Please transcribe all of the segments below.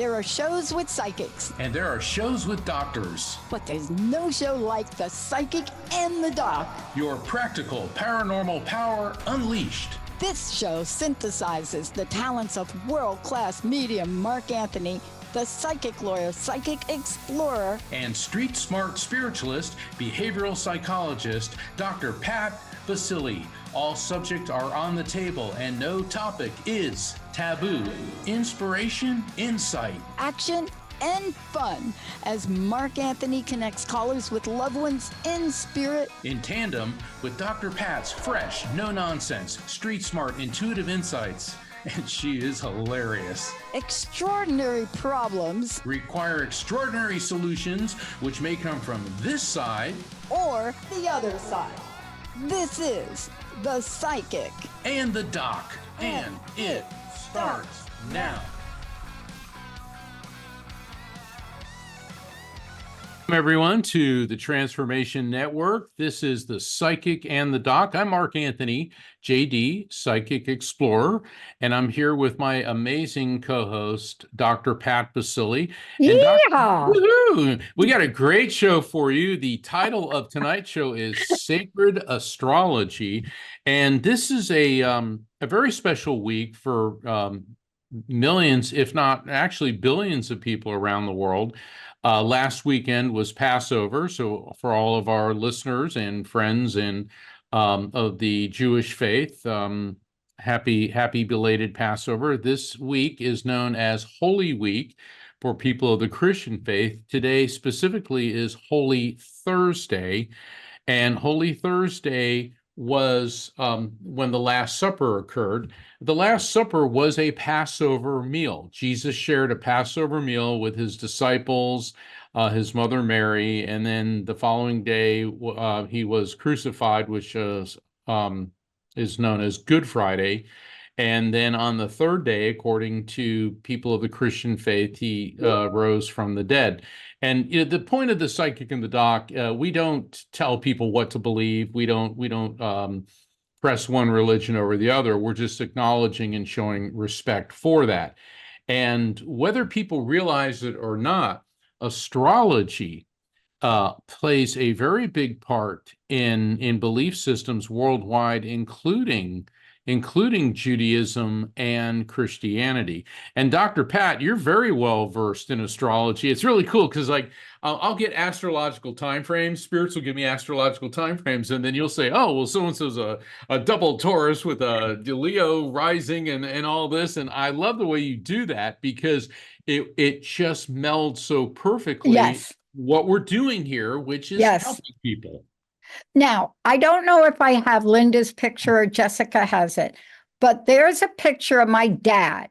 There are shows with psychics. And there are shows with doctors. But there's no show like The Psychic and the Doc. Your practical paranormal power unleashed. This show synthesizes the talents of world-class medium Mark Anthony, the psychic lawyer, psychic explorer, and street smart spiritualist, behavioral psychologist, Dr. Pat Baccili. All subjects are on the table and no topic is taboo. Inspiration, insight, action, and fun as Mark Anthony connects callers with loved ones in spirit, in tandem with Dr. Pat's fresh, no-nonsense, street-smart, intuitive insights. And she is hilarious. Extraordinary problems require extraordinary solutions, which may come from this side or the other side. This is The Psychic and the Doc, and it starts now. Welcome everyone to the Transformation Network. This is The Psychic and the Doc. I'm Mark Anthony, JD, Psychic Explorer, and I'm here with my amazing co-host, Dr. Pat Baccili. Yeah! We got a great show for you. The title of tonight's show is Sacred Astrology, and this is a very special week for millions, if not actually billions of people around the world. Last weekend was Passover, so for all of our listeners and friends and of the Jewish faith, happy belated Passover. This week is known as Holy Week for people of the Christian faith. Today specifically is Holy Thursday, and Holy Thursday was when the Last Supper occurred. The Last Supper was a Passover meal. Jesus shared a Passover meal with his disciples, his mother Mary, and then the following day he was crucified, which is known as Good Friday. And then on the third day, according to people of the Christian faith, he rose from the dead. And the point of the Psychic and the Doc, we don't tell people what to believe. We don't press one religion over the other. We're just acknowledging and showing respect for that. And whether people realize it or not, astrology plays a very big part in belief systems worldwide, including Judaism and Christianity. And Dr. Pat, you're very well versed in astrology. It's really cool because I'll get astrological time frames. Spirits will give me astrological time frames, and then you'll say, oh, well, so-and-so's a double Taurus with a Leo rising and all this. And I love the way you do that because it just melds so perfectly what we're doing here, which is helping people. Now, I don't know if I have Linda's picture or Jessica has it, but there's a picture of my dad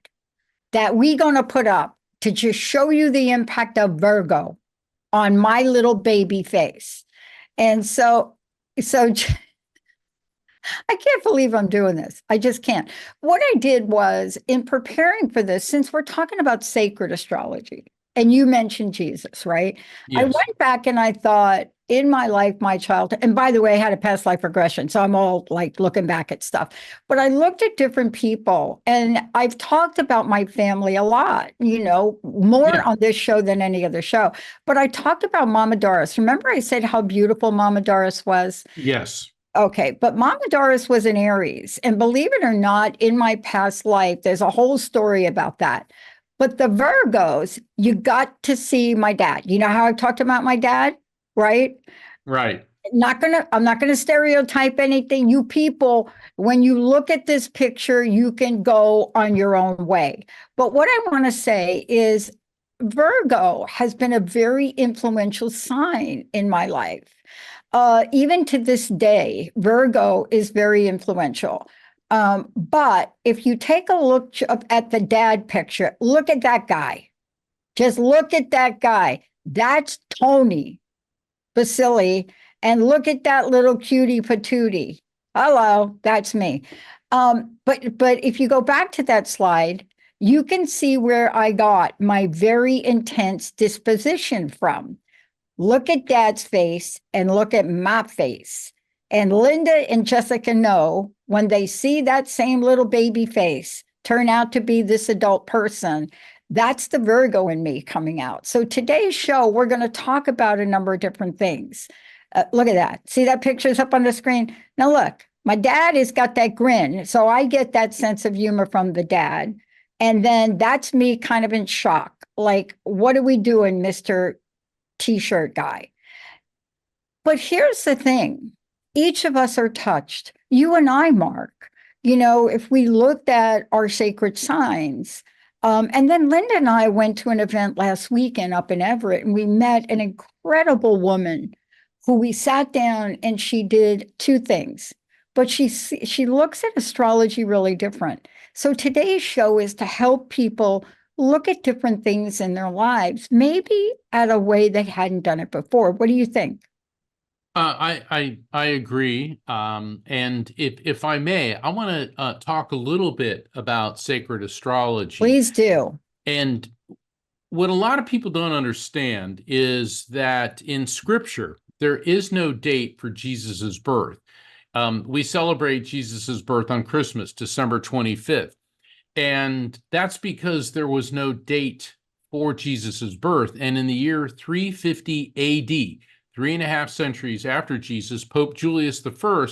that we're going to put up to just show you the impact of Virgo on my little baby face. And so I can't believe I'm doing this. I just can't. What I did was, in preparing for this, since we're talking about sacred astrology, and you mentioned Jesus, right? Yes. I went back and I thought, in my life, my childhood, and by the way, I had a past life regression, so I'm all like looking back at stuff. But I looked at different people, and I've talked about my family a lot, more on this show than any other show. But I talked about Mama Doris. Remember I said how beautiful Mama Doris was? Yes. Okay, but Mama Doris was an Aries. And believe it or not, in my past life, there's a whole story about that. But the Virgos, you got to see my dad. You know how I talked about my dad? Right? Right. I'm not gonna stereotype anything. You people, when you look at this picture, you can go on your own way. But what I want to say is Virgo has been a very influential sign in my life. Even to this day, Virgo is very influential. But if you take a look at the dad picture, look at that guy. Just look at that guy. That's Tony Baccili, and look at that little cutie patootie. Hello, that's me. But if you go back to that slide, you can see where I got my very intense disposition from. Look at Dad's face and look at my face. And Linda and Jessica know when they see that same little baby face turn out to be this adult person, That's the Virgo in me coming out. So today's show, we're going to talk about a number of different things. Look at that. See that picture's up on the screen? Now look, my dad has got that grin. So I get that sense of humor from the dad. And then that's me kind of in shock. Like, what are we doing, Mr. T-shirt guy? But here's the thing. Each of us are touched. You and I, Mark. You know, if we looked at our sacred signs, and then Linda and I went to an event last weekend up in Everett, and we met an incredible woman who we sat down and she did two things, but she looks at astrology really different. So today's show is to help people look at different things in their lives, maybe at a way they hadn't done it before. What do you think? I agree. And if I may, I want to talk a little bit about sacred astrology. Please do. And what a lot of people don't understand is that in Scripture, there is no date for Jesus's birth. We celebrate Jesus's birth on Christmas, December 25th. And that's because there was no date for Jesus's birth. And in the year 350 AD, 3.5 centuries after Jesus, Pope Julius I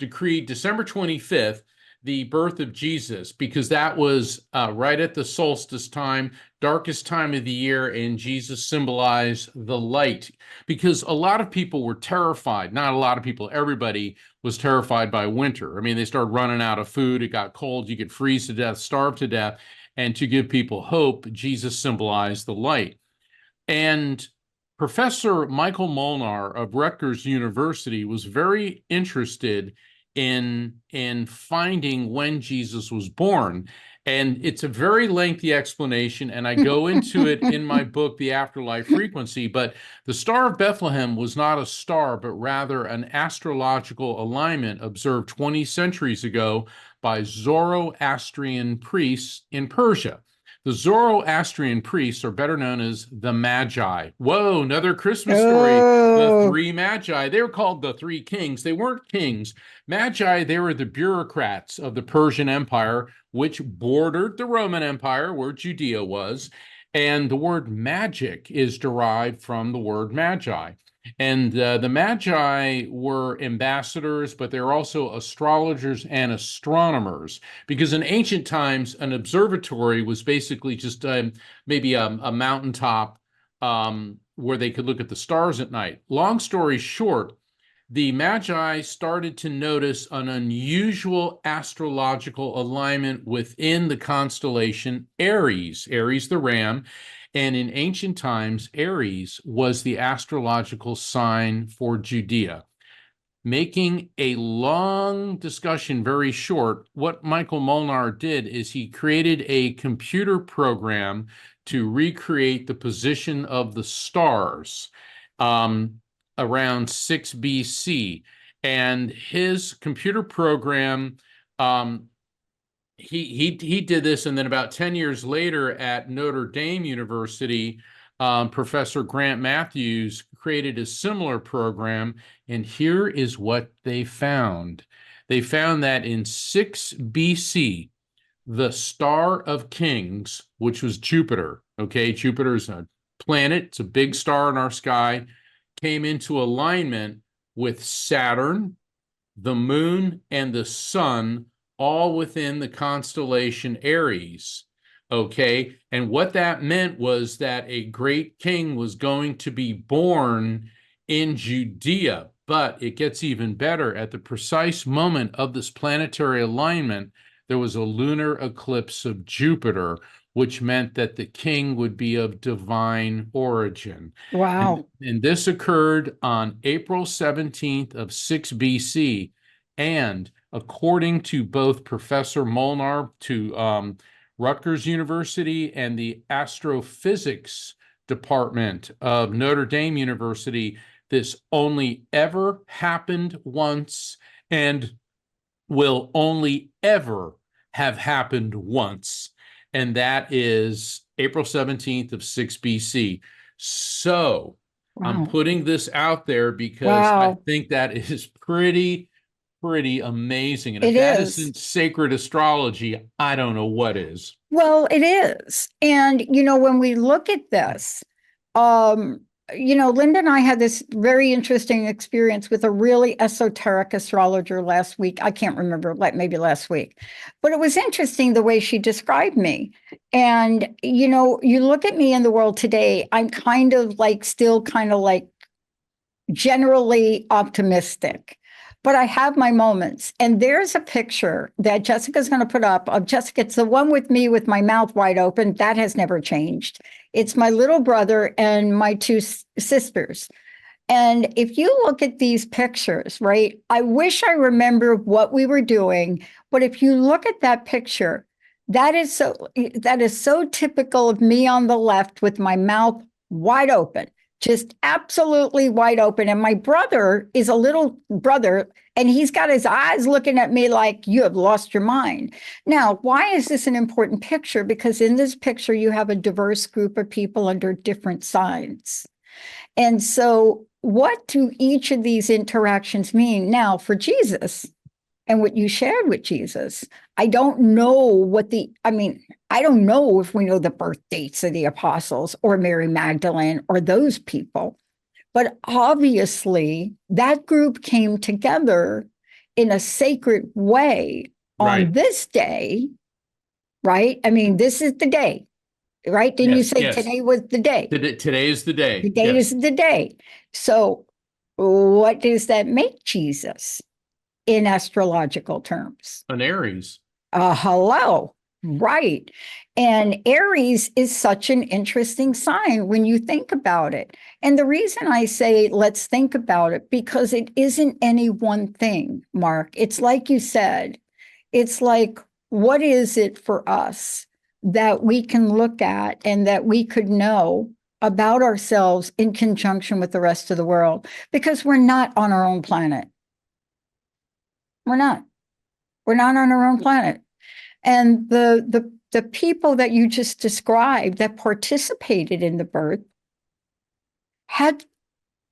decreed December 25th, the birth of Jesus, because that was right at the solstice time, darkest time of the year, and Jesus symbolized the light. Because a lot of people were terrified, not a lot of people, everybody was terrified by winter. I mean, they started running out of food, it got cold, you could freeze to death, starve to death, and to give people hope, Jesus symbolized the light. And Professor Michael Molnar of Rutgers University was very interested in finding when Jesus was born. And it's a very lengthy explanation, and I go into it in my book, The Afterlife Frequency. But the Star of Bethlehem was not a star, but rather an astrological alignment observed 20 centuries ago by Zoroastrian priests in Persia. The Zoroastrian priests are better known as the Magi. Whoa, another Christmas story. The three Magi. They were called the three kings. They weren't kings. Magi, they were the bureaucrats of the Persian Empire, which bordered the Roman Empire, where Judea was. And the word magic is derived from the word magi. And the Magi were ambassadors, but they're also astrologers and astronomers, because in ancient times, an observatory was basically just maybe a mountaintop where they could look at the stars at night. Long story short, the Magi started to notice an unusual astrological alignment within the constellation Aries, Aries the ram. And in ancient times, Aries was the astrological sign for Judea. Making a long discussion very short, what Michael Molnar did is he created a computer program to recreate the position of the stars around 6 BC. And his computer program, he did this, and then about 10 years later at Notre Dame University, Professor Grant Matthews created a similar program, and here is what they found. They found that in 6 BC, the star of kings, which was Jupiter, okay, Jupiter's a planet, it's a big star in our sky, came into alignment with Saturn, the moon, and the sun, all within the constellation Aries, okay? And what that meant was that a great king was going to be born in Judea. But it gets even better. At the precise moment of this planetary alignment, there was a lunar eclipse of Jupiter, which meant that the king would be of divine origin. Wow. And this occurred on April 17th of 6 BC. And according to both Professor Molnar to Rutgers University and the astrophysics department of Notre Dame University, this only ever happened once and will only ever have happened once. And that is April 17th of 6 BC. So I'm putting this out there because I think that is pretty pretty amazing. And It if that is. isn't sacred astrology, I don't know what is. Well, it is. And, when we look at this, Linda and I had this very interesting experience with a really esoteric astrologer last week. I can't remember, like maybe last week, but it was interesting the way she described me. And, you look at me in the world today, I'm still kind of like generally optimistic, but I have my moments. And there's a picture that Jessica's going to put up of Jessica. It's the one with me with my mouth wide open. That has never changed. It's my little brother and my two sisters. And if you look at these pictures, right, I wish I remember what we were doing, but if you look at that picture, that is so typical of me on the left with my mouth wide open, just absolutely wide open. And my brother is a little brother, and he's got his eyes looking at me like, you have lost your mind. Now, why is this an important picture? Because in this picture, you have a diverse group of people under different signs. And so what do each of these interactions mean? Now, for Jesus and what you shared with Jesus, I don't know I don't know if we know the birth dates of the apostles or Mary Magdalene or those people, but obviously that group came together in a sacred way on this day, right? I mean, this is the day, right? Didn't you say today was the day? Today is the day. The day is the day. So what does that make Jesus in astrological terms? An Aries. Hello. Right. And Aries is such an interesting sign when you think about it. And the reason I say let's think about it, because it isn't any one thing, Mark. It's like you said, it's like, what is it for us that we can look at and that we could know about ourselves in conjunction with the rest of the world? Because we're not on our own planet. We're not. We're not on our own planet. And the people that you just described that participated in the birth had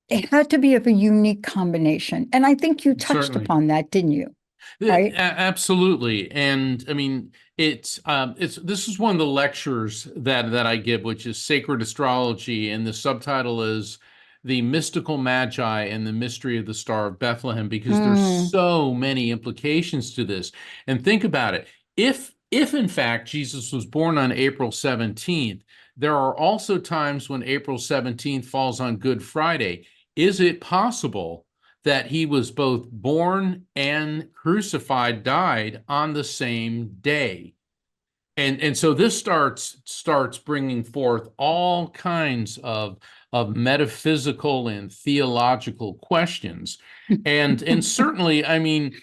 to be of a unique combination. And I think you touched Certainly. upon that, didn't you? Right? Absolutely. And I mean, this is one of the lectures that I give, which is Sacred Astrology, and the subtitle is The Mystical Magi and the Mystery of the Star of Bethlehem, because there's so many implications to this. And think about it. If in fact Jesus was born on April 17th, there are also times when April 17th falls on Good Friday. Is it possible that he was both born and crucified, died on the same day? And so this starts bringing forth all kinds of metaphysical and theological questions. And certainly, I mean,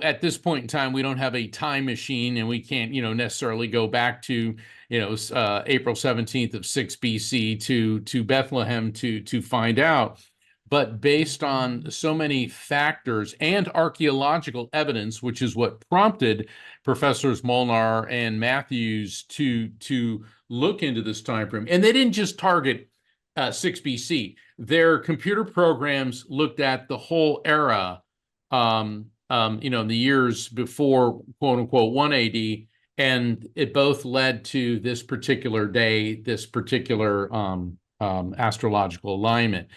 at this point in time, we don't have a time machine, and we can't, necessarily go back to, April 17th of 6 BC to Bethlehem to find out. But based on so many factors and archaeological evidence, which is what prompted Professors Molnar and Matthews to look into this time frame. And they didn't just target 6 BC. Their computer programs looked at the whole era, in the years before, quote unquote, 1 AD, and it both led to this particular day, this particular astrological alignment.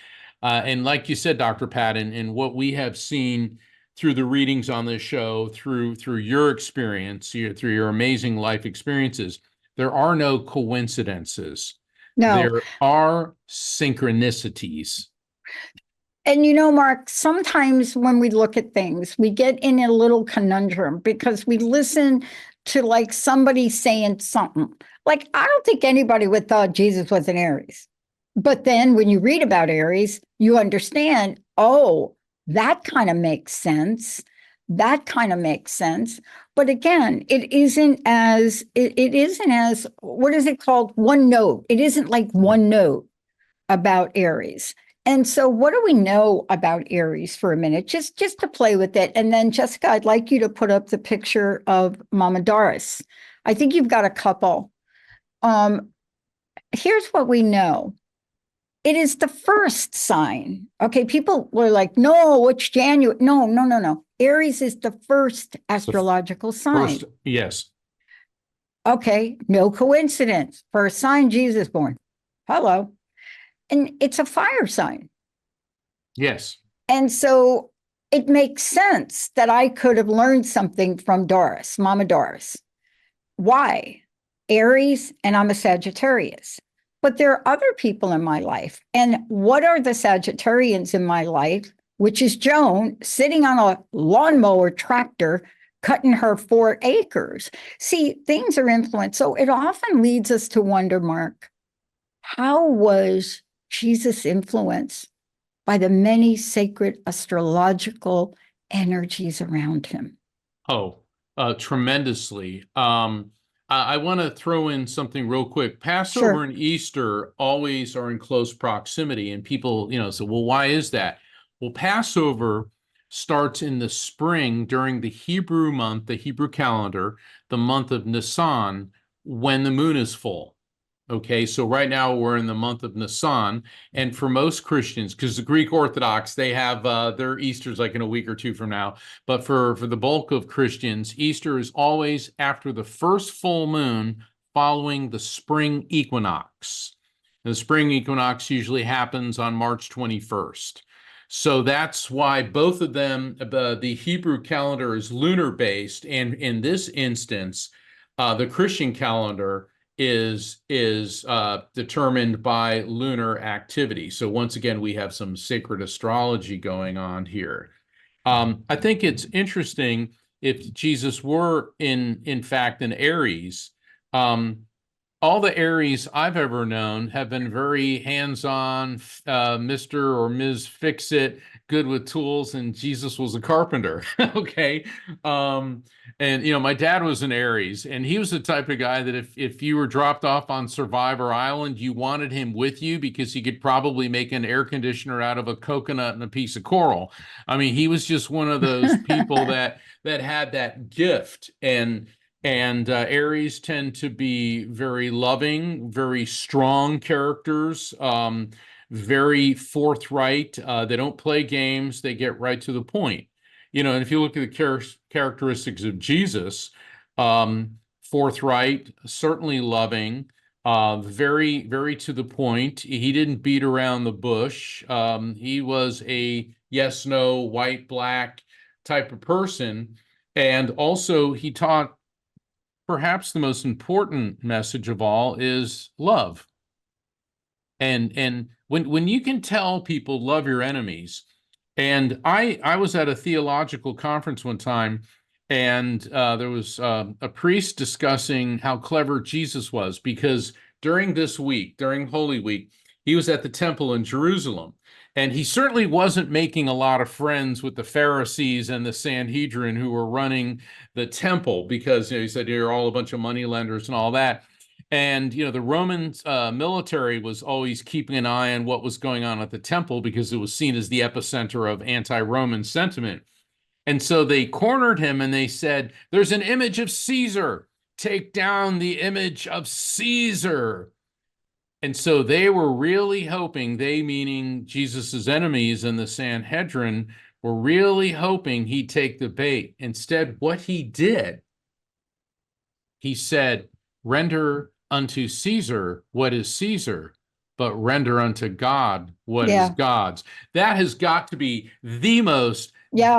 And like you said, Dr. Pat, and what we have seen through the readings on this show, through your experience, through your amazing life experiences, there are no coincidences. No. There are synchronicities. And Mark, sometimes when we look at things, we get in a little conundrum because we listen to like somebody saying something. Like, I don't think anybody would thought Jesus was an Aries. But then when you read about Aries, you understand, oh, that kind of makes sense. That kind of makes sense. But again, it isn't as, what is it called? One note. It isn't like one note about Aries. And so what do we know about Aries for a minute, just to play with it? And then Jessica, I'd like you to put up the picture of Mama Doris. I think you've got a couple. Here's what we know. It is the first sign. Okay, people were like, no, it's January. No. Aries is the first astrological sign. First, yes. Okay, no coincidence. First sign, Jesus born. Hello. And it's a fire sign. Yes. And so it makes sense that I could have learned something from Doris, Mama Doris. Why? Aries, and I'm a Sagittarius. But there are other people in my life. And what are the Sagittarians in my life? Which is Joan sitting on a lawnmower tractor, cutting her 4 acres. See, things are influenced. So it often leads us to wonder, Mark, how was Jesus influenced by the many sacred astrological energies around him? Oh, tremendously. I want to throw in something real quick. Passover Sure. and Easter always are in close proximity, and people, say, well, why is that? Well, Passover starts in the spring during the Hebrew month, the Hebrew calendar, the month of Nisan, when the moon is full. Okay, so right now we're in the month of Nisan, and for most Christians, because the Greek Orthodox, they have their Easter's like in a week or two from now, but for the bulk of Christians, Easter is always after the first full moon following the spring equinox. The spring equinox usually happens on March 21st. So that's why both of them, the Hebrew calendar is lunar based, and in this instance, the Christian calendar is determined by lunar activity. So once again, we have some sacred astrology going on here. I think it's interesting if Jesus were in fact an Aries. All the Aries I've ever known have been very hands-on, Mr. or Ms. Fix-It, good with tools, and Jesus was a carpenter. Okay. And my dad was an Aries, and he was the type of guy that if you were dropped off on Survivor Island, you wanted him with you because he could probably make an air conditioner out of a coconut and a piece of coral. I mean, he was just one of those people that had that gift. And Aries tend to be very loving, very strong characters, very forthright. They don't play games. They get right to the point. And if you look at the characteristics of Jesus, forthright, certainly loving, very, very to the point. He didn't beat around the bush. He was a yes, no, white, black type of person. And also he taught perhaps the most important message of all is love. And when you can tell people love your enemies, and I was at a theological conference one time, and there was a priest discussing how clever Jesus was, because during this week, during Holy Week, he was at the temple in Jerusalem. And he certainly wasn't making a lot of friends with the Pharisees and the Sanhedrin who were running the temple, because he said you're all a bunch of money lenders and all that. And the Roman military was always keeping an eye on what was going on at the temple because it was seen as the epicenter of anti-Roman sentiment. And so they cornered him and they said, "There's an image of Caesar. Take down the image of Caesar." And so they were really hoping, they meaning Jesus's enemies and the Sanhedrin, were really hoping he'd take the bait. Instead, what he did, he said, "Render unto Caesar what is Caesar, but render unto God what is God's." That has got to be the most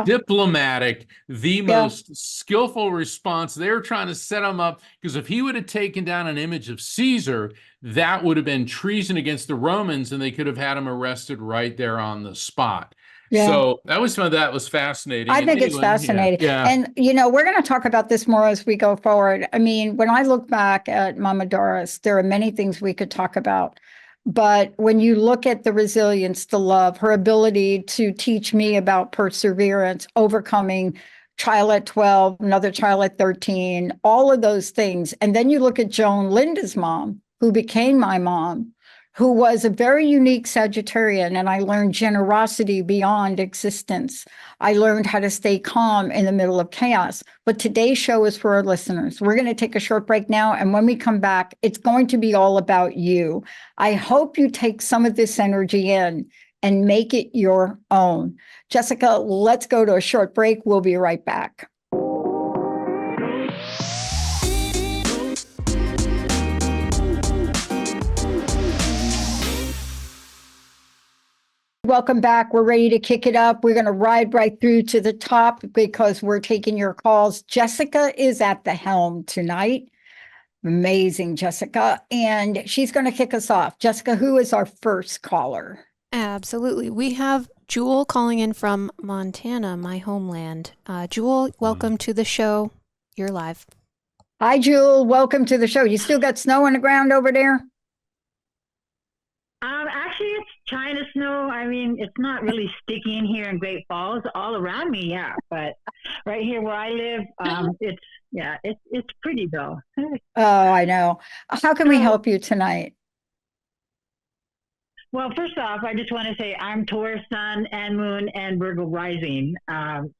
diplomatic, the most skillful response. They're trying to set him up, because if he would have taken down an image of Caesar, that would have been treason against the Romans, and they could have had him arrested right there on the spot. So that was fascinating. I think it's fascinating. Yeah. And, we're going to talk about this more as we go forward. I mean, when I look back at Mama Doris, there are many things we could talk about. But when you look at the resilience, the love, her ability to teach me about perseverance, overcoming child at 12, another child at 13, all of those things. And then you look at Joan, Linda's mom, who became my mom, who was a very unique Sagittarian, and I learned generosity beyond existence. I learned how to stay calm in the middle of chaos. But today's show is for our listeners. We're going to take a short break now, and when we come back, it's going to be all about you. I hope you take some of this energy in. and make it your own. Jessica, let's go to a short break. We'll be right back. Welcome back. We're ready to kick it up. We're going to ride right through to the top because we're taking your calls. Jessica is at the helm tonight. Amazing, Jessica. And she's going to kick us off. Jessica, who is our first caller? Absolutely. We have Jewel calling in from Montana, my homeland. Jewel, welcome to the show. You're live. Hi, Jewel. Welcome to the show. You still got snow on the ground over there? Actually, it's trying to snow. I mean, it's not really sticky in here in Great Falls. All around me, yeah, but right here where I live, it's pretty though. Oh, I know. How can we help you tonight? Well, first off, I just want to say I'm Taurus Sun and Moon and Virgo Rising.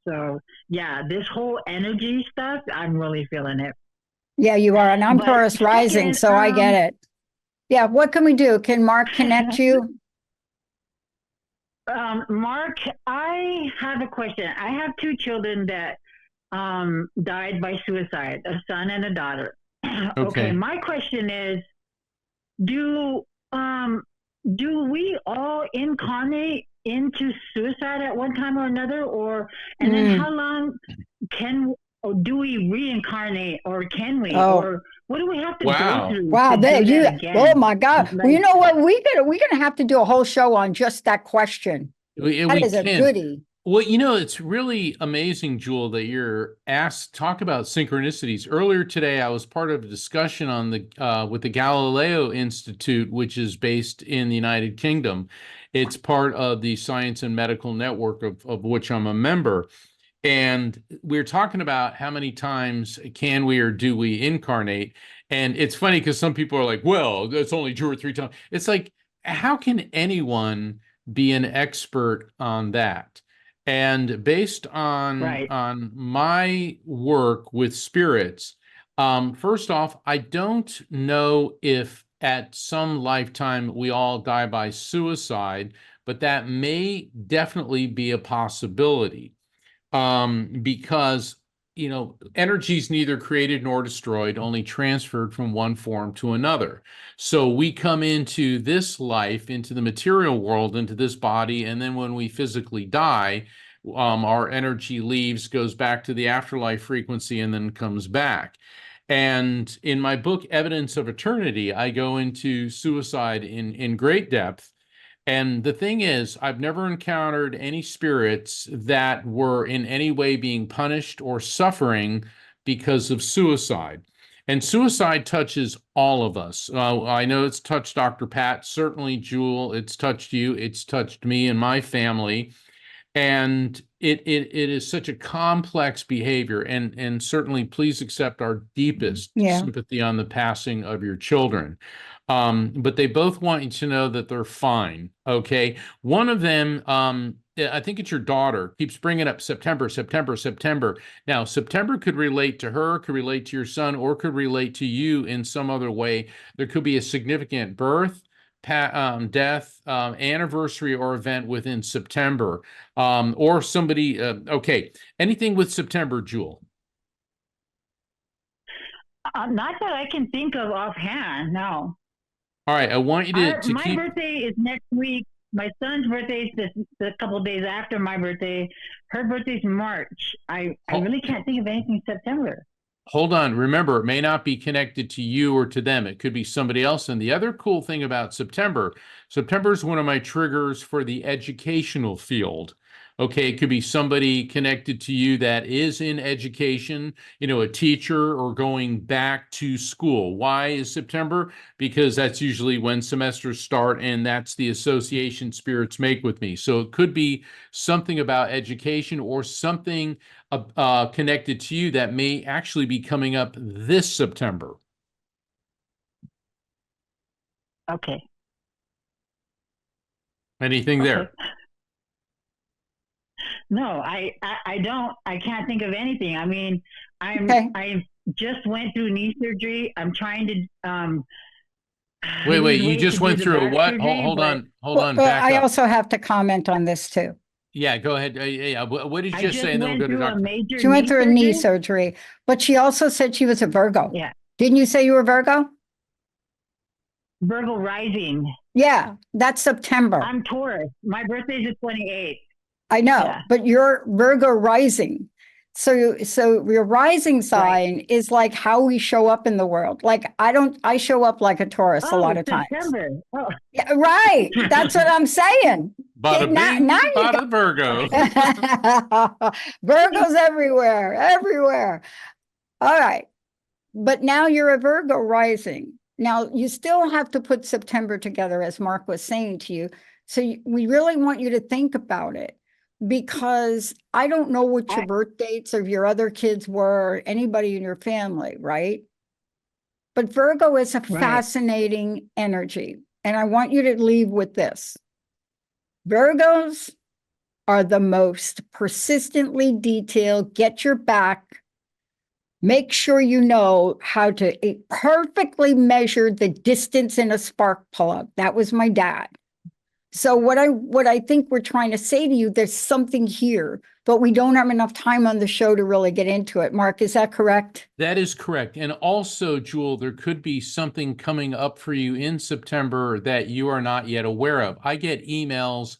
So yeah, this whole energy stuff, I'm really feeling it. Yeah, you are, and I'm But Taurus rising, second, so I get it. Yeah, what can we do? Can Mark connect you? Mark, I have a question. I have two children that died by suicide, a son and a daughter. Okay, my question is, do we all incarnate into suicide at one time or another, and then how long do we reincarnate, or can we, or what do we have to go through? Wow, oh my God! Like, well, you know what? We're gonna have to do a whole show on just that question. That is a goodie. Well, it's really amazing, Jewel, that you're asked to talk about synchronicities. Earlier today, I was part of a discussion on with the Galileo Institute, which is based in the United Kingdom. It's part of the Science and Medical Network of which I'm a member. And we're talking about how many times can we or do we incarnate? And it's funny because some people are like, well, that's only 2 or 3 times. It's like, how can anyone be an expert on that? And based on my work with spirits, first off, I don't know if at some lifetime we all die by suicide, but that may definitely be a possibility. Because energy is neither created nor destroyed, only transferred from one form to another. So we come into this life, into the material world, into this body, and then when we physically die, our energy leaves, goes back to the afterlife frequency, and then comes back. And in my book, Evidence of Eternity, I go into suicide in great depth. And the thing is, I've never encountered any spirits that were in any way being punished or suffering because of suicide. And suicide touches all of us. I know it's touched Dr. Pat, certainly Jewel, it's touched you, it's touched me and my family. And it is such a complex behavior. And certainly please accept our deepest sympathy on the passing of your children. But they both want you to know that they're fine, okay? One of them, I think it's your daughter, keeps bringing up September. Now, September could relate to her, could relate to your son, or could relate to you in some other way. There could be a significant birth, death, anniversary, or event within September, or somebody, anything with September, Jewel? Not that I can think of offhand, no. All right, I want you to my birthday is next week. My son's birthday is a couple of days after my birthday. Her birthday's in March. I really can't think of anything in September. Hold on. Remember, it may not be connected to you or to them. It could be somebody else. And the other cool thing about September is one of my triggers for the educational field. Okay, it could be somebody connected to you that is in education, a teacher or going back to school. Why is September? Because that's usually when semesters start, and that's the association spirits make with me. So it could be something about education or something connected to you that may actually be coming up this September. Okay. Anything there? No, I can't think of anything. I mean, I just went through knee surgery. I'm trying to Wait, He's you waiting just to do went the through a back what? surgery, but Hold on, Well, back I up. also have to comment on this too. Yeah, go ahead. Yeah, what did you I just just say? And then we'll went go to through a Dr. major She went knee through a knee surgery. surgery, but she also said she was a Virgo. Yeah, Didn't you say you were Virgo? Virgo rising. Yeah, that's September. I'm Taurus. My birthday is the 28th. I know, Yeah. but you're Virgo rising. So your rising sign is like how we show up in the world. Like I show up like a Taurus a lot of times. September. Oh, Yeah, right. That's what I'm saying. Bada bing, Now you bada Virgo. Virgos everywhere, everywhere. All right. But now you're a Virgo rising. Now you still have to put September together, as Mark was saying to you. So we really want you to think about it, because I don't know what your birth dates of your other kids were, or anybody in your family, right? But Virgo is a Right. fascinating energy. And I want you to leave with this. Virgos are the most persistently detailed, get your back, make sure you know how to perfectly measure the distance in a spark plug. That was my dad. So what I think we're trying to say to you, there's something here, but we don't have enough time on the show to really get into it. Mark, is that correct? That is correct. And also, Jewel, there could be something coming up for you in September that you are not yet aware of. I get emails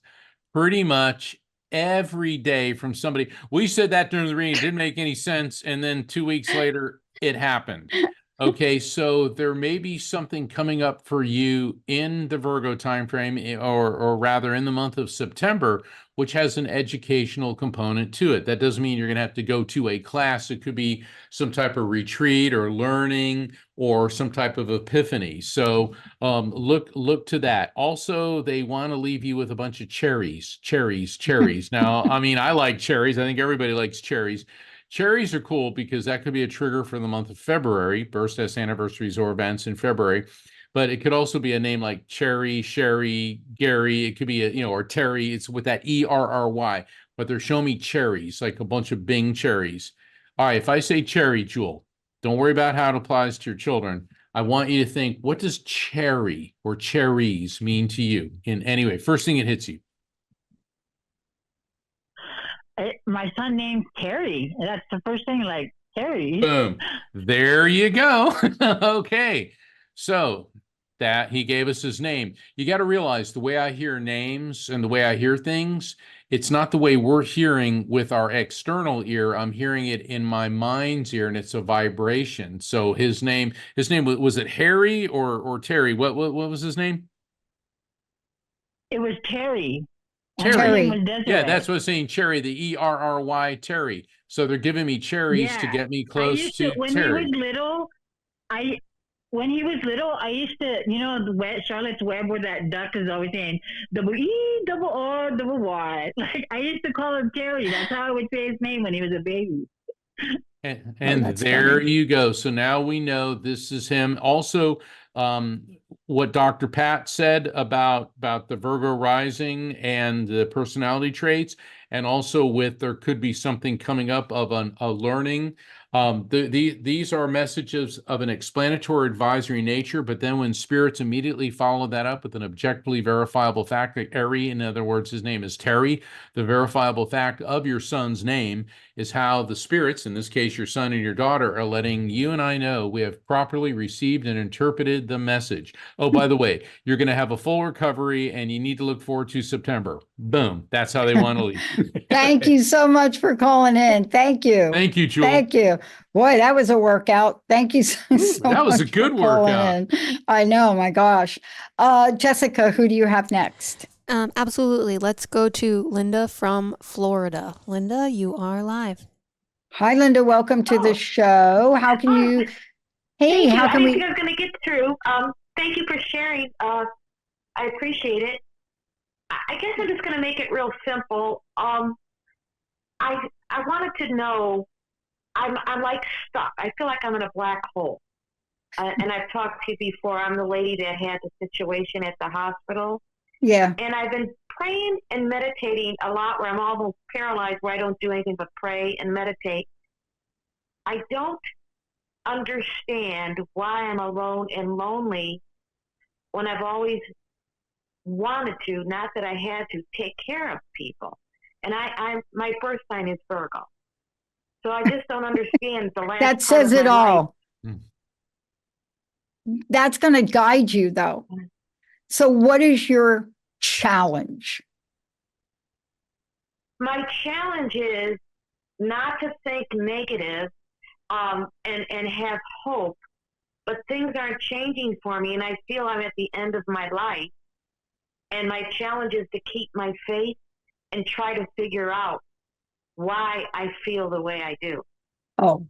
pretty much every day from somebody. We said that during the reading, didn't make any sense. And then 2 weeks later, it happened. Okay, so there may be something coming up for you in the Virgo timeframe, or rather in the month of September, which has an educational component to it. That doesn't mean you're going to have to go to a class. It could be some type of retreat or learning or some type of epiphany. So look to that. Also, they want to leave you with a bunch of cherries. Now, I mean, I like cherries. I think everybody likes cherries. Cherries are cool because that could be a trigger for the month of February, birthdays, anniversaries, or events in February. But it could also be a name like Cherry, Sherry, Gary. It could be or Terry. It's with that ERRY. But they're showing me cherries, like a bunch of Bing cherries. All right, if I say cherry, Jewel, don't worry about how it applies to your children. I want you to think, what does cherry or cherries mean to you in any way? First thing it hits you. My son named Terry. That's the first thing, like Terry. Boom. There you go. Okay. So that he gave us his name. You got to realize the way I hear names and the way I hear things, it's not the way we're hearing with our external ear. I'm hearing it in my mind's ear, and it's a vibration. So his name was it Harry or Terry? What was his name? It was Terry. Terry. Yeah, that's what I'm saying. Cherry, the ERRY, Terry. So they're giving me cherries to get me close to when Terry. he was little, I used to, the Charlotte's Web, where that duck is always saying ERRY. Like, I used to call him Terry. That's how I would say his name when he was a baby. And there funny. You go. So now we know this is him. Also, what Dr. Pat said about the Virgo rising and the personality traits, and also with there could be something coming up of a learning. These are messages of an explanatory advisory nature, but then when spirits immediately follow that up with an objectively verifiable fact, like Terry, in other words, his name is Terry, the verifiable fact of your son's name is how the spirits, in this case your son and your daughter, are letting you and I know we have properly received and interpreted the message. Oh, by the way, you're going to have a full recovery and you need to look forward to September. Boom. That's how they want to leave. Thank you so much for calling in. Thank you. Thank you, Jewel. Thank you. Boy, that was a workout. Thank you so much. That was a good workout. I know, my gosh. Jessica, who do you have next? Absolutely. Let's go to Linda from Florida. Linda, you are live. Hi, Linda. Welcome to the show. How can you? Hey, how can we? I think I was going to get through. Thank you for sharing. I appreciate it. I guess I'm just going to make it real simple. I wanted to know. I'm like stuck. I feel like I'm in a black hole. And I've talked to you before. I'm the lady that had the situation at the hospital. Yeah. And I've been praying and meditating a lot, where I'm almost paralyzed, where I don't do anything but pray and meditate. I don't understand why I'm alone and lonely, when I've always wanted to, not that I had to, take care of people. And my birth sign is Virgo. So I just don't understand the last That part says of it my life. all. That's going to guide you, though. So what is your challenge? My challenge is not to think negative, and have hope, but things aren't changing for me, and I feel I'm at the end of my life. And my challenge is to keep my faith and try to figure out why I feel the way I do. Oh,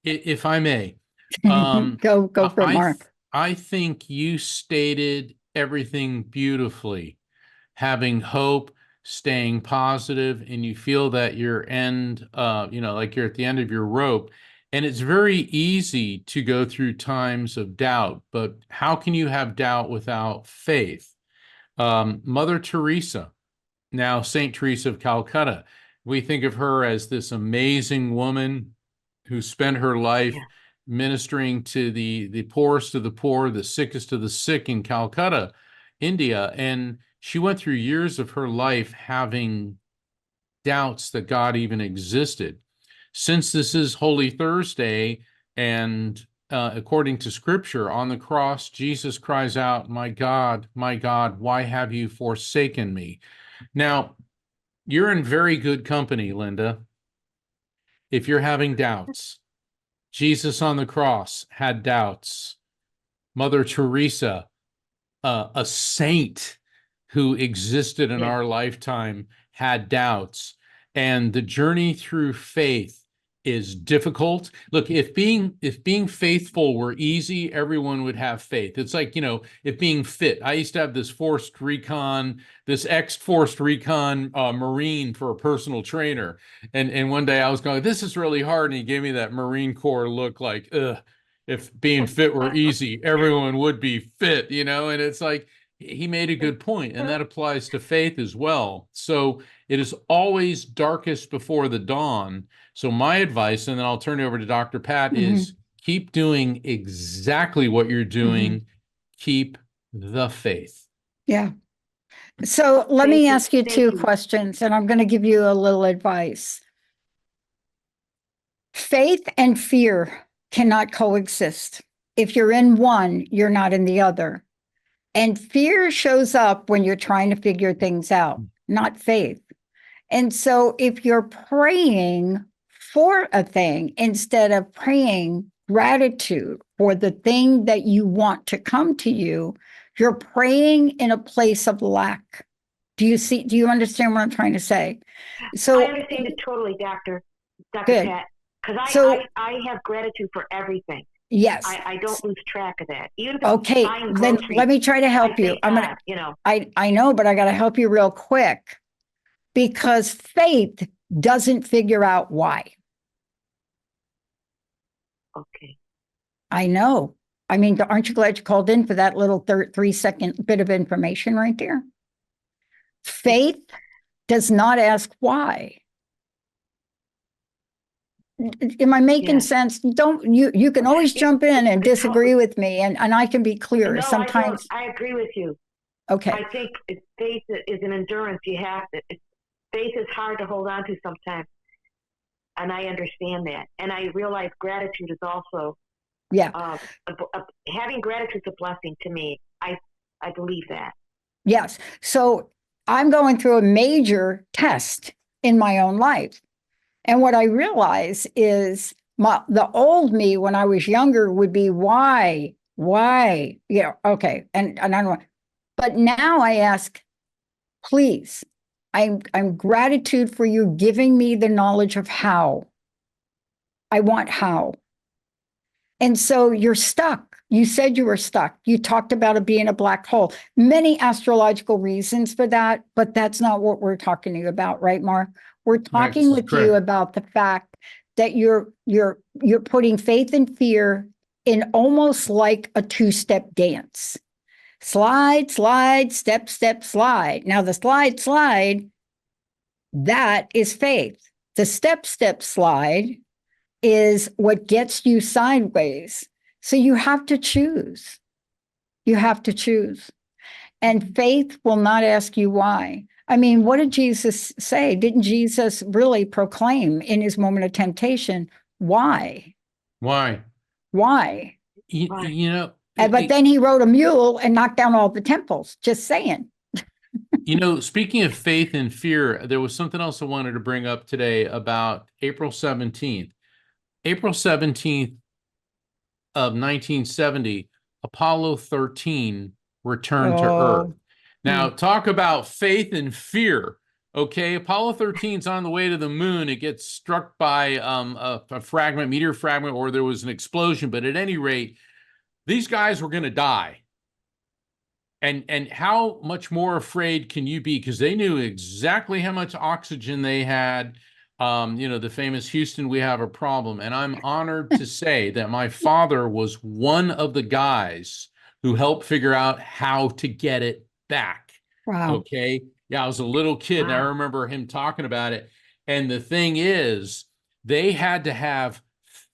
If I may, go for it, Mark. I think you stated everything beautifully. Having hope, staying positive, and you feel that you're like you're at the end of your rope. And it's very easy to go through times of doubt, but how can you have doubt without faith? Mother Teresa, now Saint Teresa of Calcutta, we think of her as this amazing woman who spent her life ministering to the poorest of the poor, the sickest of the sick in Calcutta, India. And she went through years of her life having doubts that God even existed. Since this is Holy Thursday, and according to Scripture, on the cross, Jesus cries out, my God, why have you forsaken me?" Now, you're in very good company, Linda, if you're having doubts. Jesus on the cross had doubts. Mother Teresa, a saint who existed in our lifetime, had doubts. And the journey through faith is difficult. Look, if being faithful were easy, everyone would have faith. It's like, if being fit. I used to have this ex-forced recon Marine for a personal trainer. And one day I was going, this is really hard. And he gave me that Marine Corps look like, ugh. If being fit were easy, everyone would be fit, and it's like, he made a good point, and that applies to faith as well. So it is always darkest before the dawn. So my advice, and then I'll turn it over to Dr. Pat, is keep doing exactly what you're doing. Keep the faith. Yeah. So let me ask you two questions, and I'm going to give you a little advice. Faith and fear cannot coexist. If you're in one, you're not in the other. And fear shows up when you're trying to figure things out, not faith. And so if you're praying for a thing instead of praying gratitude for the thing that you want to come to you, you're praying in a place of lack. Do you understand what I'm trying to say? So I understand it totally, Dr. Good. Pat. Because So- I have gratitude for everything. Yes. I don't lose track of that. Even if Okay, buying then groceries, let me try to help I you. thank I'm gonna, God, I know, but I got to help you real quick, because faith doesn't figure out why. Okay. I know. I mean, aren't you glad you called in for that little 3-second bit of information right there? Faith does not ask why. Am I making sense? You can always jump in and disagree with me, and I can be clear. No, Sometimes I agree with you. Okay. I think faith is an endurance. You have to. Faith is hard to hold on to sometimes, and I understand that. And I realize gratitude is also. Having gratitude is a blessing to me. I believe that. Yes. So I'm going through a major test in my own life. And what I realize is the old me when I was younger would be why, okay. And I don't want, but now I ask, please, I'm gratitude for you giving me the knowledge of how. I want how. And so you're stuck. You said you were stuck. You talked about it being a black hole. Many astrological reasons for that, but that's not what we're talking to you about, right, Mark? We're talking with you about the fact that you're putting faith and fear in almost like a two-step dance. Slide, slide, step, step, slide. Now the slide, that is faith. The step, step, slide is what gets you sideways. So you have to choose. You have to choose. And faith will not ask you why. I mean, what did Jesus say? Didn't Jesus really proclaim in his moment of temptation, why? Why? Why? You know, But then he rode a mule and knocked down all the temples, just saying. you know, speaking of faith and fear, there was something else I wanted to bring up today about April 17th. April 17th of 1970, Apollo 13 returned to Earth. Now, talk about faith and fear. Okay, Apollo 13 is on the way to the moon. It gets struck by a fragment, meteor fragment, or there was an explosion. But at any rate, these guys were going to die. And how much more afraid can you be? Because they knew exactly how much oxygen they had. You know, the famous Houston, we have a problem. And I'm honored to say that my father was one of the guys who helped figure out how to get it back. Wow. Okay. Yeah, I was a little kid and I remember him talking about it. And the thing is, they had to have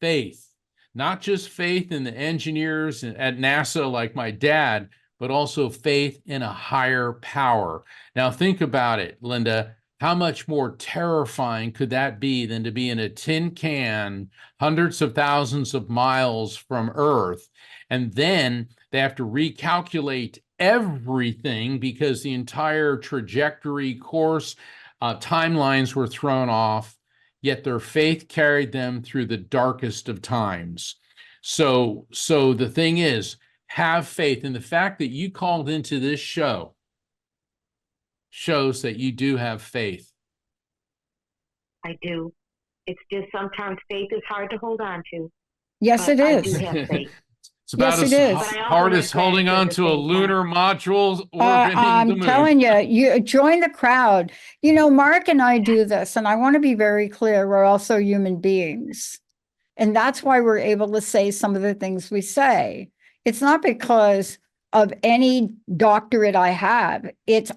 faith, not just faith in the engineers at NASA like my dad, but also faith in a higher power. Now, think about it, Linda. How much more terrifying could that be than to be in a tin can hundreds of thousands of miles from Earth? And then they have to recalculate everything because the entire trajectory, course, timelines were thrown off, yet their faith carried them through the darkest of times. So the thing is, have faith. And the fact that you called into this show shows that you do have faith. I do. It's just sometimes faith is hard to hold on to. Yes, it I is. do have faith. It's about Yes, as it is. hard as holding on to a lunar module orbiting the I'm moon. telling you, you join the crowd. You know, Mark and I do this, and I want to be very clear. We're also human beings. And that's why we're able to say some of the things we say. It's not because of any doctorate I have.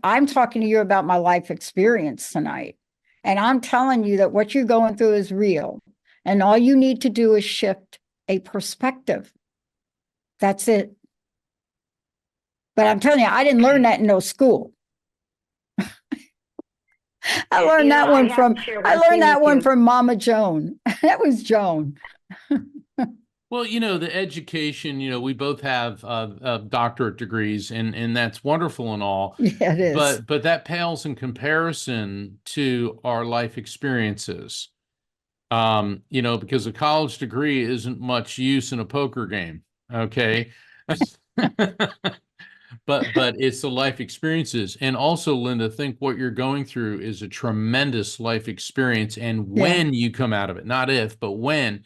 I'm talking to you about my life experience tonight. And I'm telling you that what you're going through is real. And all you need to do is shift a perspective. That's it. But I'm telling you, I didn't learn that in no school. I learned that one from Mama Joan. That was Joan. Well, you know, the education, you know, we both have doctorate degrees and that's wonderful and all. Yeah, it is. But that pales in comparison to our life experiences. You know, because a college degree isn't much use in a poker game. Okay. But it's the life experiences. And also, Linda, think what you're going through is a tremendous life experience. And when you come out of it, not if, but when,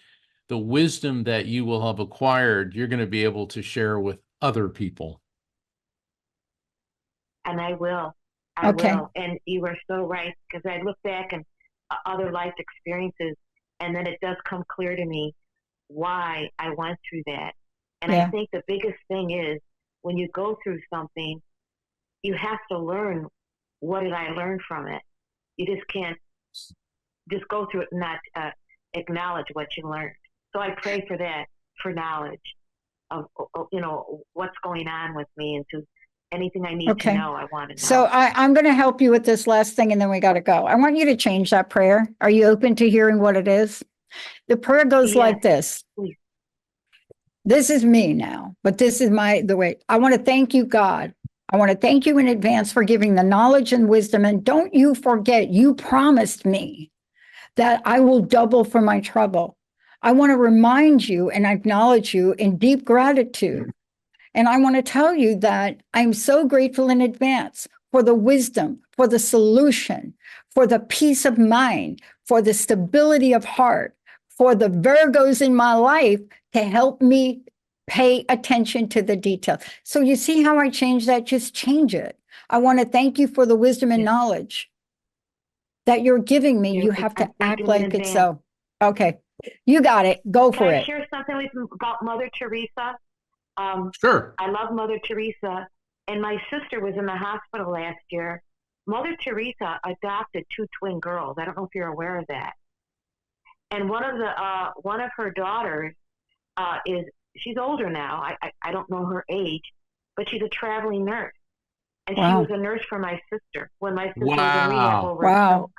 the wisdom that you will have acquired, you're going to be able to share with other people. And I will. I will. And you are so right, because I look back and other life experiences, and then it does come clear to me why I went through that. And I think the biggest thing is, when you go through something, you have to learn, what did I learn from it? You just can't just go through it and not acknowledge what you learned. So I pray for that, for knowledge of, you know, what's going on with me, and to anything I need to know, I want to know. So I'm going to help you with this last thing, and then we got to go. I want you to change that prayer. Are you open to hearing what it is? The prayer goes like this. Please. This is me now, but this is the way. I want to thank you, God. I want to thank you in advance for giving the knowledge and wisdom. And don't you forget, you promised me that I will double for my trouble. I want to remind you and acknowledge you in deep gratitude. And I want to tell you that I'm so grateful in advance for the wisdom, for the solution, for the peace of mind, for the stability of heart, for the Virgos in my life to help me pay attention to the details. So you see how I changed that? Just change it. I want to thank you for the wisdom and knowledge that you're giving me. You have to act like it's so. Okay, you got it. Go for it. Can I share something with you about Mother Teresa? Sure. I love Mother Teresa, and my sister was in the hospital last year. Mother Teresa adopted 2 twin girls. I don't know if you're aware of that. And one of her daughters she's older now. I don't know her age, but she's a traveling nurse. And she Wow. was a nurse for my sister when my sister was in Wow. rehab over a Wow. stroke.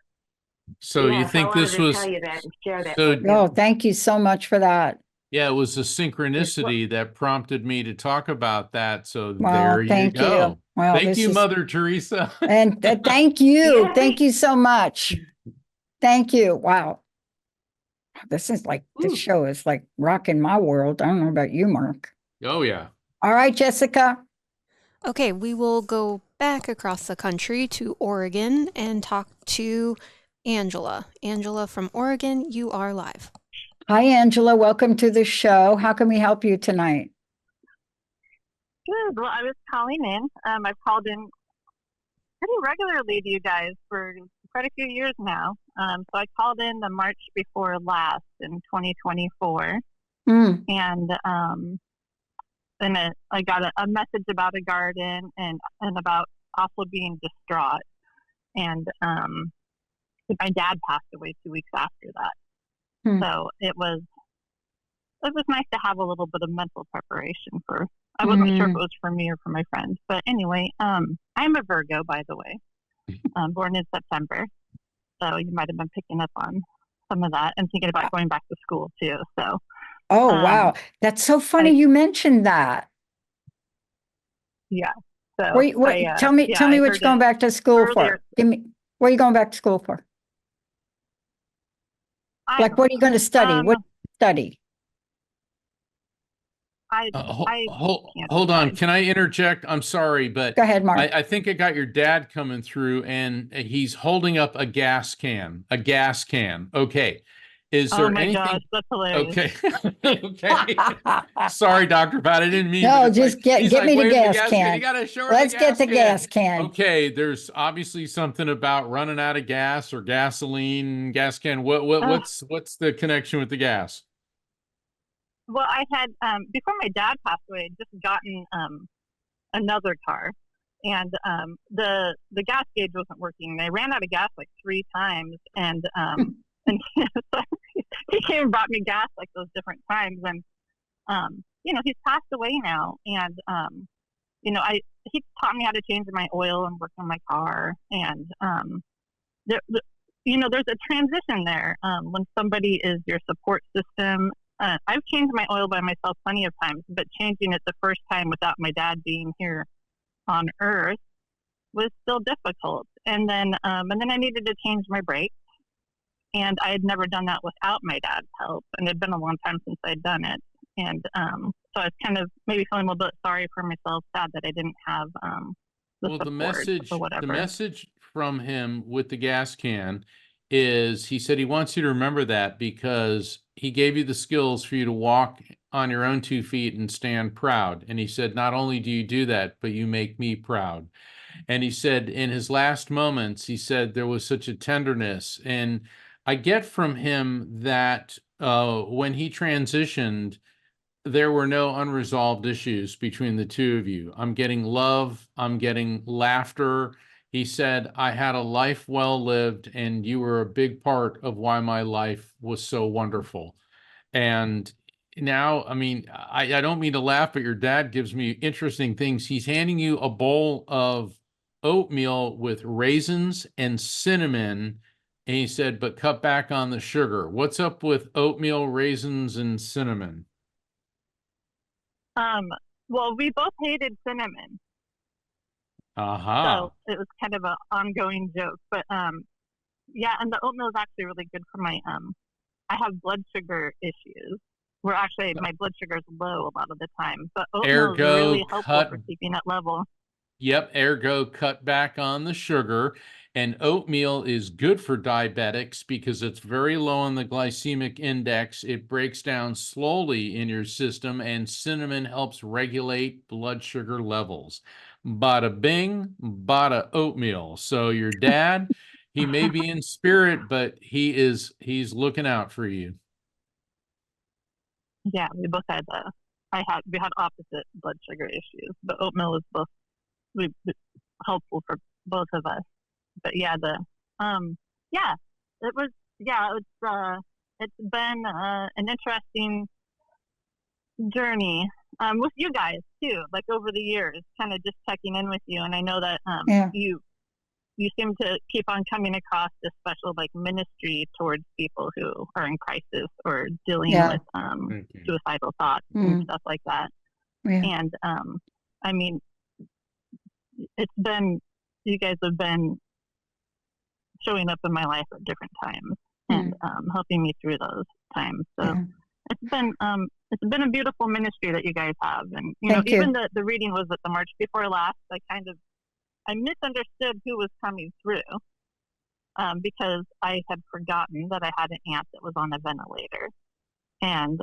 So you Yes, I think wanted this to was tell you that and share that so with you. Oh, thank you so much for that. yeah, it was a It's synchronicity that prompted me to talk about that. So there Well, you thank you. go. Well, Thank this you, is, Mother Teresa. and thank you. Yeah, Thank you so much. Thank you. Wow. This is like, this Ooh. show is like rocking my world. I don't know about you, Mark. Oh yeah. All right, Jessica. Okay, we will go back across the country to Oregon and talk to Angela. Angela from Oregon, you are live. Hi, Angela. Welcome to the show. How can we help you tonight? Good. Well, I was calling in. I've called in pretty regularly to you guys for quite a few years now. So I called in the March before last in 2024, Mm. and I got a message about a garden and about also being distraught. And my dad passed away 2 weeks after that, so it was nice to have a little bit of mental preparation for. I wasn't sure if it was for me or for my friends, but anyway, I'm a Virgo, by the way, born in September, so you might have been picking up on some of that and thinking about going back to school too. So, Oh, wow. That's so funny you mentioned that. yeah. So tell me what you're going back to school earlier. for. What are you going back to school for? Like, what are you going to study? What study? Hold on. Can I interject? I'm sorry, but Go ahead, Mark. I think I got your dad coming through and he's holding up a gas can. A gas can. Okay. Is there anything? Gosh, that's hilarious. Okay. Okay. Sorry, Dr. Pat. I didn't mean No, but just like, get me the waving gas can. You gotta show her Let's the get the can. gas can. Okay, there's obviously something about running out of gas or gasoline, gas can. What's the connection with the gas? Well, I had before my dad passed away, I'd just gotten another car, and the gas gauge wasn't working. And I ran out of gas like 3 times, and so he came and brought me gas like those different times. And he's passed away now, and he taught me how to change my oil and work on my car, and there's a transition there when somebody is your support system. I've changed my oil by myself plenty of times, but changing it the first time without my dad being here on Earth was still difficult. And then I needed to change my brakes, and I had never done that without my dad's help. And it'd been a long time since I'd done it. And so I was kind of maybe feeling a little bit sorry for myself, sad that I didn't have the support or whatever. The message from him with the gas can is he said he wants you to remember that because he gave you the skills for you to walk on your own 2 feet and stand proud. And he said, not only do you do that, but you make me proud. And he said in his last moments, he said there was such a tenderness. And I get from him that when he transitioned, there were no unresolved issues between the two of you. I'm getting love. I'm getting laughter. He said, I had a life well lived, and you were a big part of why my life was so wonderful. And now, I mean, I don't mean to laugh, but your dad gives me interesting things. He's handing you a bowl of oatmeal with raisins and cinnamon. And he said, but cut back on the sugar. What's up with oatmeal, raisins, and cinnamon? Well, we both hated cinnamon. So it was kind of an ongoing joke, but yeah, and the oatmeal is actually really good for my I have blood sugar issues where actually my blood sugar is low a lot of the time, but oatmeal is really helpful for keeping it level. Yep, ergo cut back on the sugar. And oatmeal is good for diabetics because it's very low on the glycemic index. It breaks down slowly in your system, and cinnamon helps regulate blood sugar levels. Bada bing, bada oatmeal. So your dad, he may be in spirit, but he's looking out for you. Yeah, we both had we had opposite blood sugar issues, but oatmeal is both helpful for both of us. But yeah, it's been an interesting journey with you guys. too, like over the years, kind of just checking in with you. And I know that Yeah. you seem to keep on coming across this special like ministry towards people who are in crisis or dealing Yeah. with suicidal thoughts and stuff like that. Yeah. And I mean, you guys have been showing up in my life at different times and helping me through those times. So it's been a beautiful ministry that you guys have. And Thank you. even the reading was at the March Before Last. I misunderstood who was coming through because I had forgotten that I had an aunt that was on a ventilator. And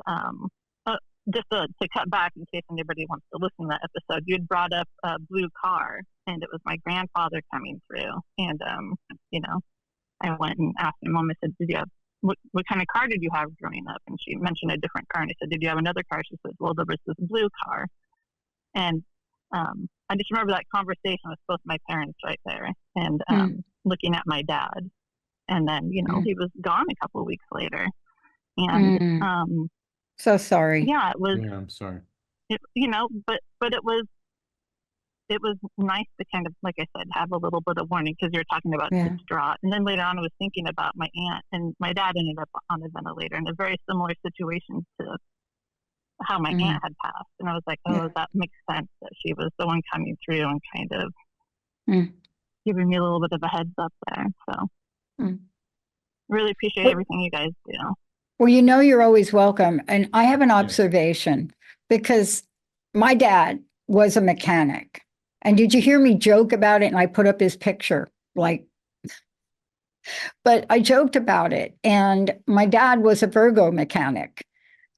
just to cut back in case anybody wants to listen to that episode, you had brought up a blue car, and it was my grandfather coming through. And, I went and asked my mom, I said, did you have, what kind of car did you have growing up? And she mentioned a different car. And I said, did you have another car? She said, well, there was this blue car. And I just remember that conversation with both my parents right there, and looking at my dad. And then, he was gone a couple of weeks later. And so sorry. Yeah, it was. Yeah, I'm sorry. But it was nice to kind of, like I said, have a little bit of warning, because you were talking about distraught. And then later on, I was thinking about my aunt, and my dad ended up on a ventilator in a very similar situation to how my aunt had passed. And I was like, that makes sense that she was the one coming through and kind of giving me a little bit of a heads up there. So really appreciate everything you guys do. Well, you're always welcome. And I have an observation, because my dad was a mechanic. And did you hear me joke about it? And I put up his picture, but I joked about it. And my dad was a Virgo mechanic.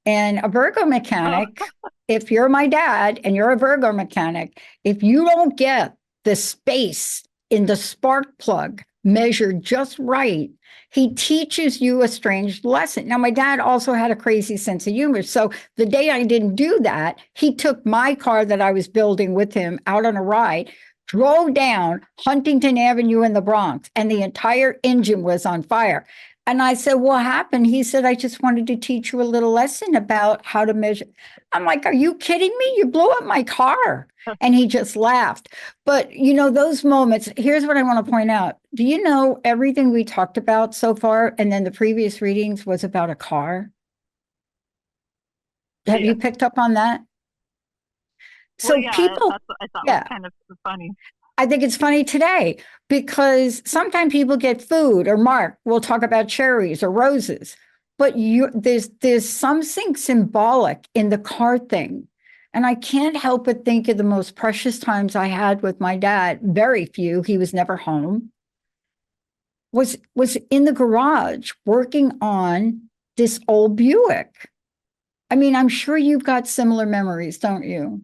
And a Virgo mechanic, if you're my dad and you're a Virgo mechanic, if you don't get the space in the spark plug measured just right, he teaches you a strange lesson. Now, my dad also had a crazy sense of humor. So the day I didn't do that, he took my car that I was building with him out on a ride, drove down Huntington Avenue in the Bronx, and the entire engine was on fire. And I said, what happened? He said, I just wanted to teach you a little lesson about how to measure. I'm like, are you kidding me? You blew up my car. And he just laughed. But, those moments, here's what I want to point out. Do you know everything we talked about so far, and then the previous readings was about a car? Have you picked up on that? So people, that's what I thought was kind of funny. I think it's funny today, because sometimes people get food, or Mark will talk about cherries or roses, but there's something symbolic in the car thing. And I can't help but think of the most precious times I had with my dad. Very few, he was never home, was in the garage working on this old Buick. I mean, I'm sure you've got similar memories, don't you?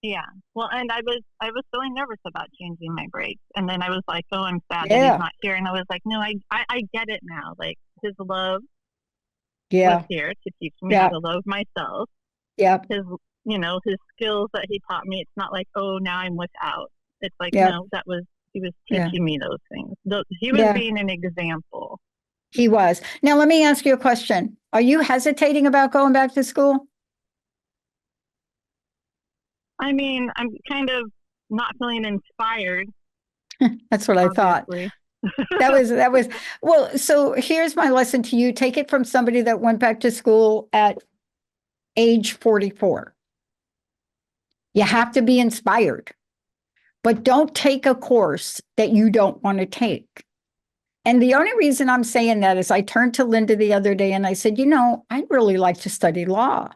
Yeah. Well, and I was feeling nervous about changing my brakes. And then I was like, oh, I'm sad that he's not here. And I was like, no, I get it now. Like, his love was here to teach me how to love myself. Yeah. His skills that he taught me. It's not like, oh, now I'm without. It's like, no, he was teaching me those things. He was being an example. He was. Now, let me ask you a question. Are you hesitating about going back to school? I mean, I'm kind of not feeling inspired. That's what obviously. I thought. That was, well, so here's my lesson to you. Take it from somebody that went back to school at age 44. You have to be inspired, but don't take a course that you don't want to take. And the only reason I'm saying that is I turned to Linda the other day and I said, I'd really like to study law.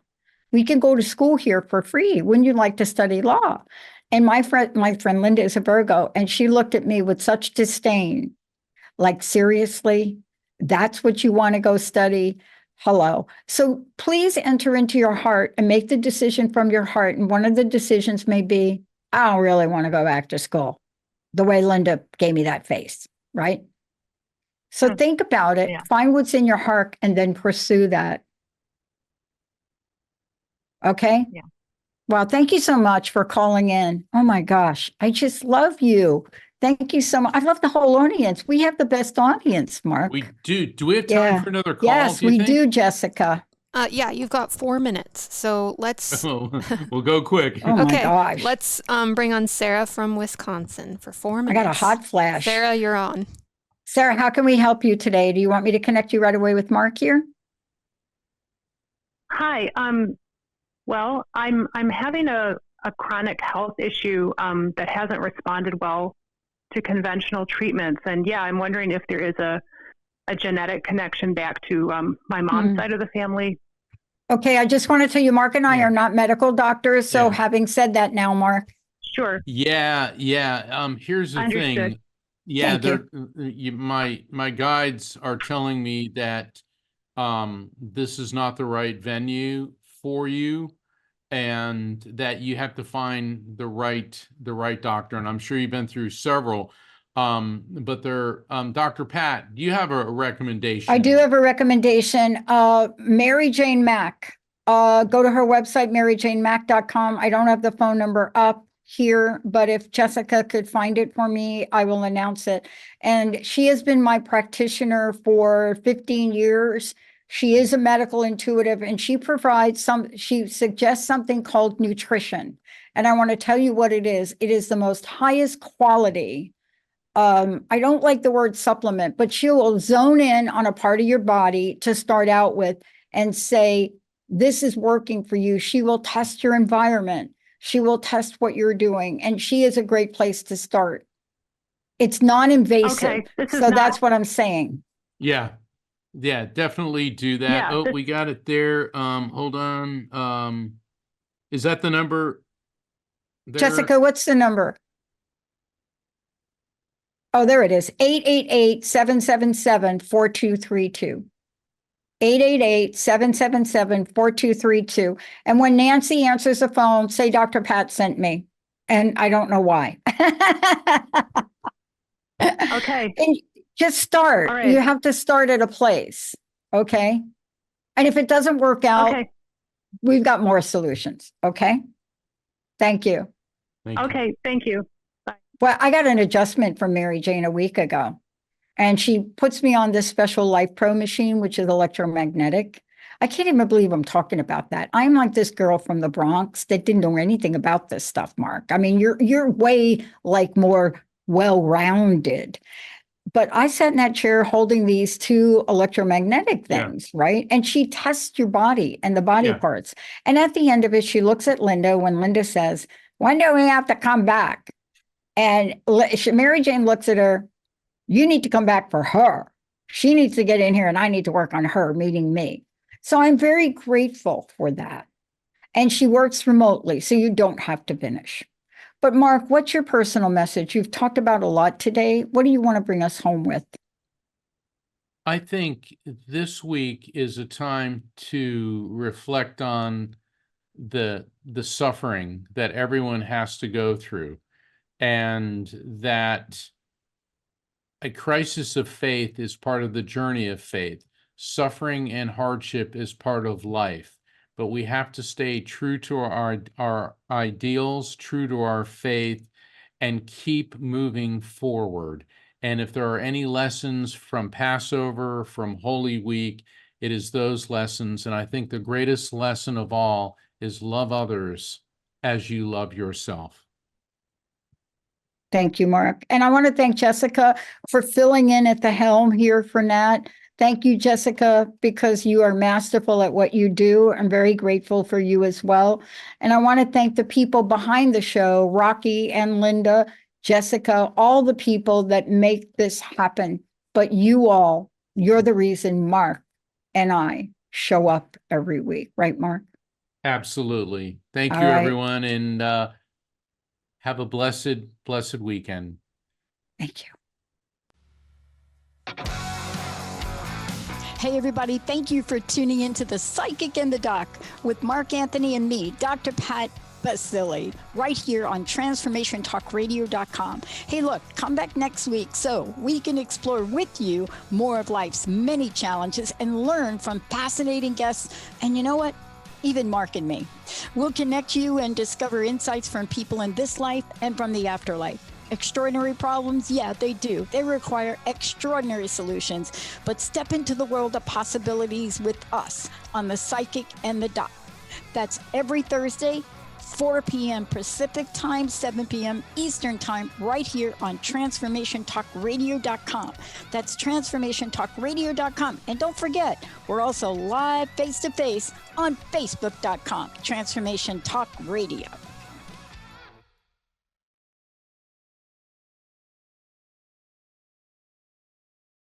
We can go to school here for free. Wouldn't you like to study law? And my friend Linda is a Virgo, and she looked at me with such disdain. Like, seriously, that's what you want to go study? Hello. So please enter into your heart and make the decision from your heart. And one of the decisions may be, I don't really want to go back to school. The way Linda gave me that face, right? So think about it, find what's in your heart, and then pursue that. Okay? Yeah. Well, thank you so much for calling in. Oh my gosh, I just love you. Thank you so much. I love the whole audience. We have the best audience, Mark. We do. Do we have time for another call? Yes, we do, Jessica. Yeah, you've got 4 minutes. So let's We'll go quick. Oh my okay. gosh. Let's bring on Sarah from Wisconsin for 4 I minutes. got a hot flash. Sarah, you're on. Sarah, how can we help you today? Do you want me to connect you right away with Mark here? Hi. Well, I'm having a chronic health issue that hasn't responded well to conventional treatments, and yeah, I'm wondering if there is a genetic connection back to my mom's side of the family. Okay, I just want to tell you, Mark and I Yeah. are not medical doctors. So Yeah. having said that now, Mark. Sure. Yeah. Here's the Understood. thing. Yeah, Thank my guides are telling me that this is not the right venue for you, and that you have to find the right doctor. And I'm sure you've been through several. But Dr. Pat, do you have a recommendation? I do have a recommendation. Mary Jane Mack. Go to her website, maryjanemack.com. I don't have the phone number up here, but if Jessica could find it for me, I will announce it. And she has been my practitioner for 15 years. She is a medical intuitive, and she suggests something called nutrition. And I want to tell you what it is. It is the most highest quality. I don't like the word supplement, but she will zone in on a part of your body to start out with and say, this is working for you. She will test your environment. She will test what you're doing. And she is a great place to start. It's non-invasive. Okay. That's what I'm saying. Yeah, definitely do that. Yeah, Oh, we got it there. Hold on. Is that the number there? Jessica, what's the number? Oh, there it is. 888-777-4232. 888-777-4232. And when Nancy answers the phone, say Dr. Pat sent me. And I don't know why. Okay. And just start. All right. You have to start at a place. Okay. And if it doesn't work out, Okay. we've got more solutions. Okay. Thank you. Thank you. Okay. Thank you. Well, I got an adjustment from Mary Jane a week ago, and she puts me on this special Life Pro machine, which is electromagnetic. I can't even believe I'm talking about that. I'm like this girl from the Bronx that didn't know anything about this stuff, Mark. I mean, you're way like more well-rounded. But I sat in that chair holding these two electromagnetic things, right? And she tests your body and the body parts. And at the end of it, she looks at Linda when Linda says, when do we have to come back? And Mary Jane looks at her, you need to come back for her. She needs to get in here and I need to work on her, meeting me. So I'm very grateful for that. And she works remotely, so you don't have to finish. But Mark, what's your personal message? You've talked about a lot today. What do you want to bring us home with? I think this week is a time to reflect on the suffering that everyone has to go through, and that a crisis of faith is part of the journey of faith. Suffering and hardship is part of life, but we have to stay true to our ideals, true to our faith, and keep moving forward. And if there are any lessons from Passover, from Holy Week, it is those lessons. And I think the greatest lesson of all is love others as you love yourself. Thank you, Mark. And I want to thank Jessica for filling in at the helm here for Nat. Thank you, Jessica, because you are masterful at what you do. I'm very grateful for you as well. And I want to thank the people behind the show, Rocky and Linda, Jessica, all the people that make this happen. But you all, you're the reason Mark and I show up every week. Right, Mark? Absolutely. Thank you, All right. everyone. And have a blessed weekend. Thank you. Hey, everybody, thank you for tuning into The Psychic and the Doc with Mark Anthony and me, Dr. Pat Baccili, right here on TransformationTalkRadio.com. Hey, look, come back next week so we can explore with you more of life's many challenges and learn from fascinating guests. And you know what? Even Mark and me. We'll connect you and discover insights from people in this life and from the afterlife. Extraordinary problems? Yeah, they do. They require extraordinary solutions. But step into the world of possibilities with us on The Psychic and the Doc. That's every Thursday, 4 p.m. Pacific Time, 7 p.m. Eastern Time, right here on TransformationTalkRadio.com. That's TransformationTalkRadio.com. And don't forget, we're also live face-to-face on Facebook.com, Transformation Talk Radio.